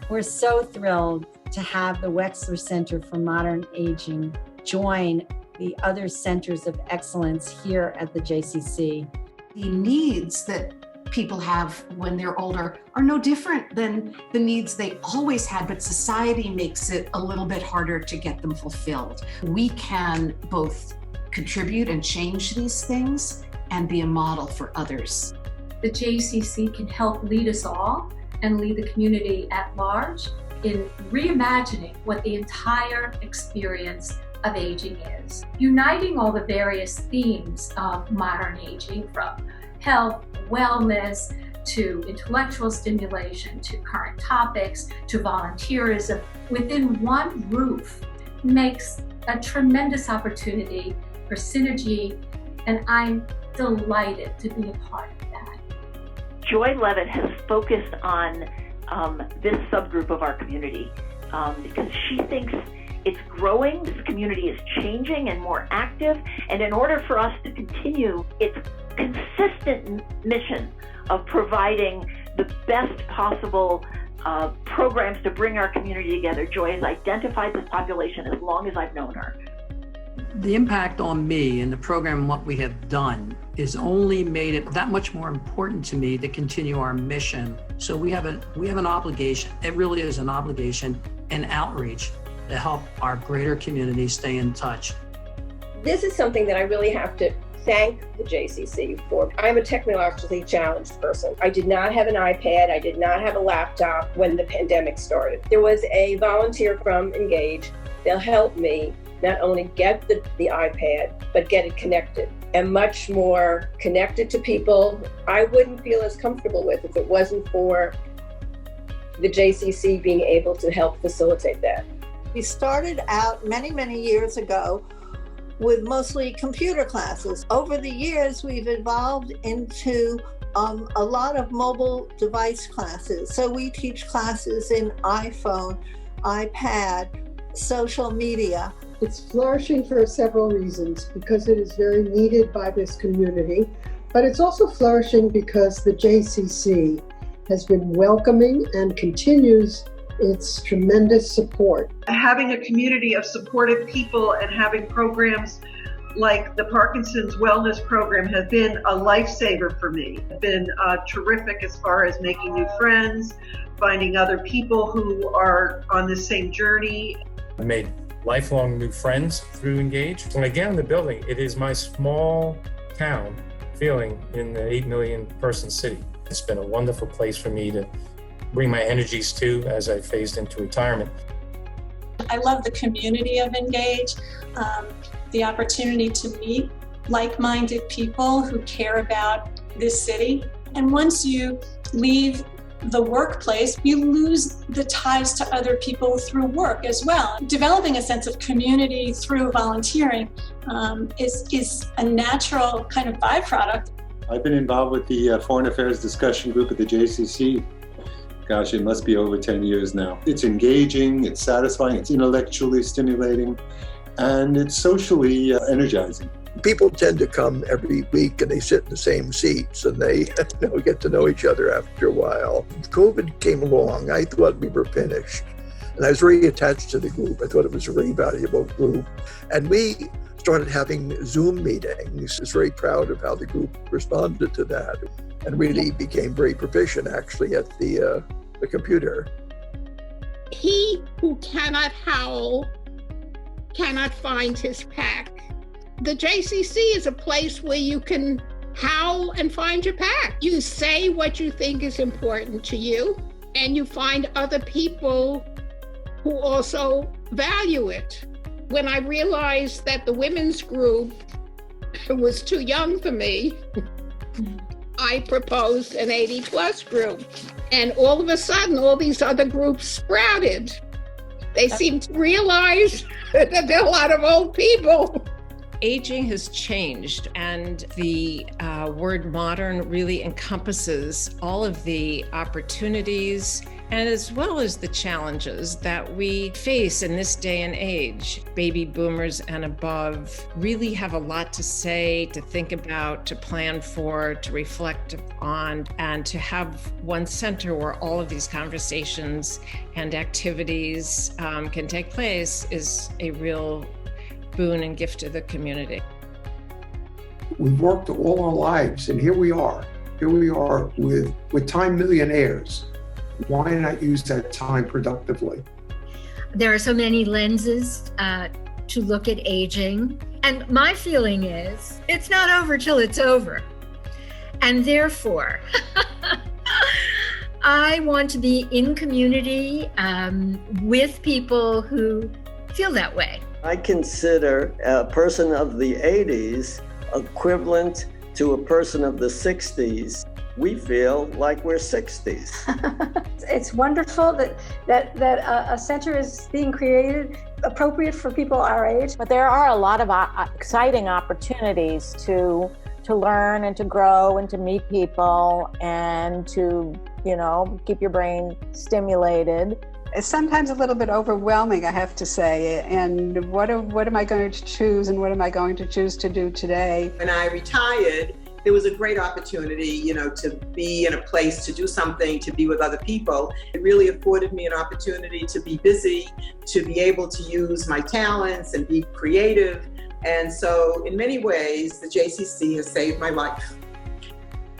We're so thrilled to have the Wechsler Center for Modern Aging join the other centers of excellence here at the JCC. The needs that people have when they're older are no different than the needs they always had, but society makes it a little bit harder to get them fulfilled. We can both contribute and change these things and be a model for others. The JCC can help lead us all and lead the community at large in reimagining what the entire experience of aging is. Uniting all the various themes of modern aging, from health, wellness, to intellectual stimulation, to current topics, to volunteerism, within one roof makes a tremendous opportunity for synergy, and I'm delighted to be a part of that. Joy Levitt has focused on this subgroup of our community because she thinks it's growing, this community is changing and more active, and in order for us to continue its consistent mission of providing the best possible programs to bring our community together, Joy has identified this population as long as I've known her. The impact on me and the program and what we have done is only made it that much more important to me to continue our mission. So we have an obligation. It really is an obligation and outreach to help our greater community stay in touch. This is something that I really have to thank the JCC for. I'm a technologically challenged person. I did not have an iPad. I did not have a laptop when the pandemic started. There was a volunteer from Engage. They'll help me not only get the iPad, but get it connected and much more connected to people I wouldn't feel as comfortable with if it wasn't for the JCC being able to help facilitate that. We started out many, many years ago with mostly computer classes. Over the years, we've evolved into a lot of mobile device classes. So we teach classes in iPhone, iPad, social media. It's flourishing for several reasons, because it is very needed by this community, but it's also flourishing because the JCC has been welcoming and continues its tremendous support. Having a community of supportive people and having programs like the Parkinson's Wellness Program has been a lifesaver for me. It's been terrific as far as making new friends, finding other people who are on the same journey. I made lifelong new friends through Engage. When I get in the building, it is my small town feeling in the 8 million person city. It's been a wonderful place for me to bring my energies to as I phased into retirement. I love the community of Engage, the opportunity to meet like-minded people who care about this city. And once you leave the workplace, you lose the ties to other people through work as well. Developing a sense of community through volunteering is a natural kind of byproduct. I've been involved with the Foreign Affairs Discussion Group at the JCC. Gosh, it must be over 10 years now. It's engaging, it's satisfying, it's intellectually stimulating, and it's socially energizing. People tend to come every week and they sit in the same seats and they get to know each other after a while. COVID came along, I thought we were finished. And I was very attached to the group. I thought it was a very valuable group. And we started having Zoom meetings. I was very proud of how the group responded to that and really became very proficient actually at the computer. He who cannot howl cannot find his pack. The JCC is a place where you can howl and find your pack. You say what you think is important to you, and you find other people who also value it. When I realized that the women's group was too young for me, I proposed an 80-plus group. And all of a sudden, all these other groups sprouted. They seemed to realize that there are a lot of old people. Aging has changed, and the word modern really encompasses all of the opportunities and as well as the challenges that we face in this day and age. Baby boomers and above really have a lot to say, to think about, to plan for, to reflect on, and to have one center where all of these conversations and activities can take place is a real boon and gift to the community. We've worked all our lives, and here we are with time millionaires. Why not use that time productively? There are so many lenses to look at aging. And my feeling is it's not over till it's over. And therefore, I want to be in community with people who feel that way. I consider a person of the 80s equivalent to a person of the 60s. We feel like we're 60s. It's wonderful that a center is being created appropriate for people our age. But there are a lot of exciting opportunities to learn and to grow and to meet people and to, keep your brain stimulated. It's sometimes a little bit overwhelming, I have to say. And what am I going to choose, and what am I going to choose to do today? When I retired, there was a great opportunity, to be in a place, to do something, to be with other people. It really afforded me an opportunity to be busy, to be able to use my talents and be creative. And so in many ways, the JCC has saved my life.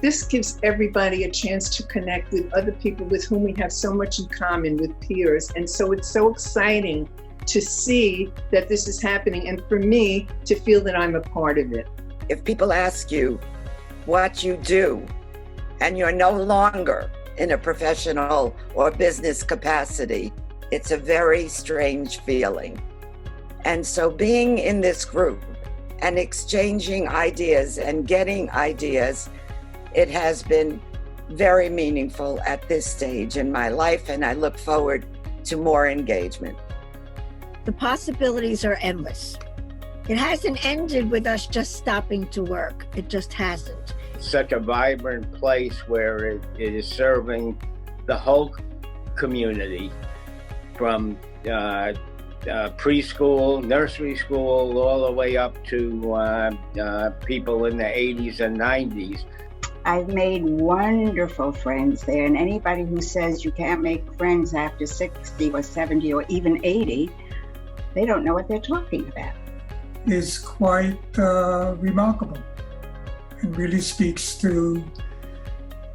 This gives everybody a chance to connect with other people with whom we have so much in common, with peers. And so it's so exciting to see that this is happening, and for me to feel that I'm a part of it. If people ask you what you do and you're no longer in a professional or business capacity, it's a very strange feeling. And so being in this group and exchanging ideas and getting ideas, it has been very meaningful at this stage in my life, and I look forward to more engagement. The possibilities are endless. It hasn't ended with us just stopping to work. It just hasn't. Such a vibrant place where it is serving the whole community, from preschool, nursery school, all the way up to people in the 80s and 90s. I've made wonderful friends there, and anybody who says you can't make friends after 60 or 70 or even 80, they don't know what they're talking about. Is quite remarkable and really speaks to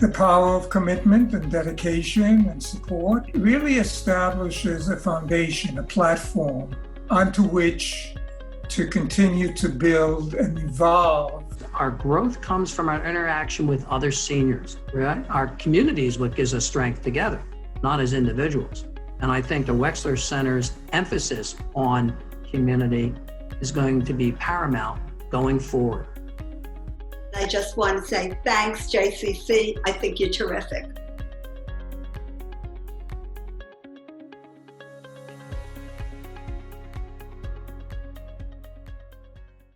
the power of commitment and dedication and support. It really establishes a foundation, a platform onto which to continue to build and evolve. Our growth comes from our interaction with other seniors, right? Our community is what gives us strength together, not as individuals. And I think the Wechsler Center's emphasis on community is going to be paramount going forward. I just want to say thanks, JCC. I think you're terrific.